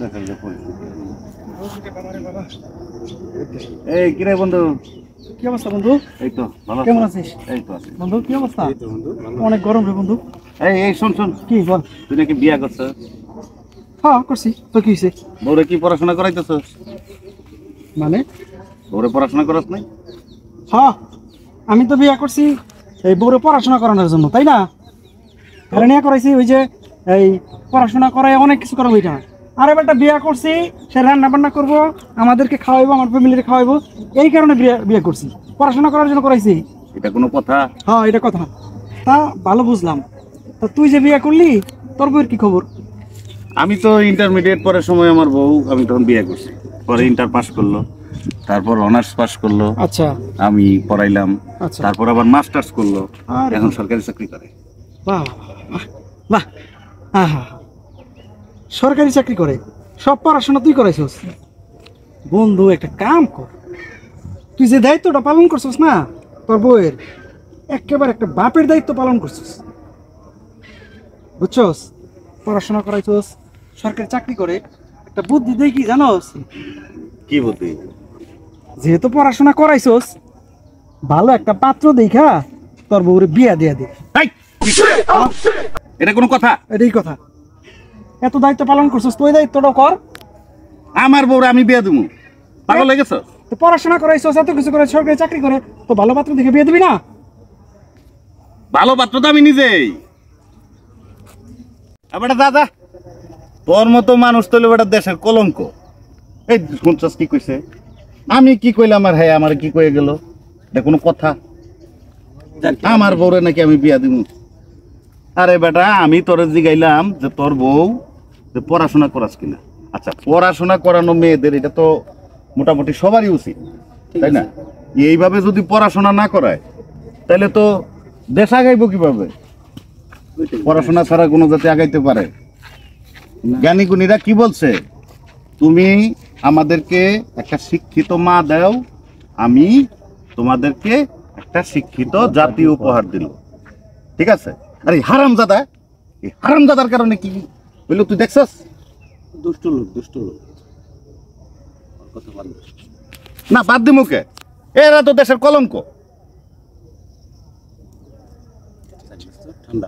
দেখেন যে এই কিরে বন্ধু, কি অবস্থা বন্ধু? এই তো ভালো। কেমন আছিস? এই তো আছি বন্ধু কি অবস্থা? অনেক গরম রে বন্ধু। এই শোন শোন, কি বল? তুই নাকি বিয়া করছিস? হ্যাঁ করছি। তো কি হয়েছে? বউরে কি পড়াশোনা করাইতেছিস? মানে বউরে পড়াশোনা করাস নাই? হ্যাঁ, আমি তো বিয়ে করছি এই বউরে পড়াশোনা করানোর জন্য, তাই না? আর নিয়ে করাইছি ওই যে এই পড়াশোনা করায় অনেক কিছু করাবো এটা। আর এবারটা বিয়ে করছি, সে রান্না বান্না করবো, আমাদেরকে খাওয়াইবো, আমার ফ্যামিলিকে খাওয়াইবো, এই কারণে বিয়ে করছি। পড়াশোনা করার জন্য করাইছি। এটা কোনো কথা? হ্যাঁ এটা কথা। তা ভালো বুঝলাম। তা তুই যে বিয়ে করলি, তোর বউয়ের কি খবর? আমি তো ইন্টারমিডিয়েট পড়ার সময় আমার বউ, আমি তখন বিয়ে করছি, পরে ইন্টার পাস করলো, তারপর অনার্স পাস করলো, আচ্ছা আমি পড়াইলাম, আচ্ছা। তারপর আবার মাস্টার্স করলো, আরে এখন সরকারি চাকরি করে। বাহ বাহ বাহ। হ্যাঁ হ্যাঁ, সরকারি চাকরি করে, সব পড়াশোনা তুই করাইছিস। বন্ধু একটা কাম কর, তুই যে দায়িত্বটা পালন করছিস না তোর বউয়ের, একেবারে একটা বাপের দায়িত্ব পালন করছিস, বুঝছস? পড়াশোনা করাইছস, সরকারি চাকরি করে, একটা বুদ্ধি দেই কি জানোস? কি বুদ্ধি? যেহেতু পড়াশোনা করাইছস, ভালো একটা পাত্র দেখা তোর বউরে বিয়া দিয়া দে। এই, এটা কোনো কথা? এটাই কথা। এত দায়িত্ব পালন করছিস, তুই দায়িত্বটা কর। আমার বউরে আমি বিয়ে দেবো? পাগল হয়ে গেছ? তো পড়াশোনা করাইছস, এত কিছু করে, সরকারি চাকরি করে, তো ভালো পাত্র দেখে বিয়ে দিবি না? ভালো পাত্র তো আমি নিজেই। আবার দাদা, তোর মতো মানুষ তো বেটা দেশের কলঙ্ক। এই শুনছস কি কইছে? আমি কি কইলাম আর হ্যাঁ আমার কি কয়ে গেল? এটা কোনো কথা? আমার বউরে নাকি আমি বিয়া দিব? আরে বেটা, আমি তোরে জিগাইলাম যে তোর বউ যে পড়াশোনা করাস কিনা। আচ্ছা, পড়াশোনা করানো মেয়েদের এটা তো মোটামুটি সবারই উচিত, তাই না? এইভাবে যদি পড়াশোনা না করায় তাহলে তো দেশ আগাইবো কিভাবে? পড়াশোনা ছাড়া কোনো জাতি আগাইতে পারে? জ্ঞানী গুণীরা কি বলছে? তুমি আমাদেরকে একটা শিক্ষিত মা দাও, আমি তোমাদেরকে একটা শিক্ষিত জাতি উপহার দিল। ঠিক আছে? আরে হারামজাদা, এই হারামজাদার কারণে কি বললো তুই দেখছস? দুষ্ট লোক, দুষ্ট লোক। না বাদ দি মুখে, এরা তো দেশের কলঙ্ক। ঠান্ডা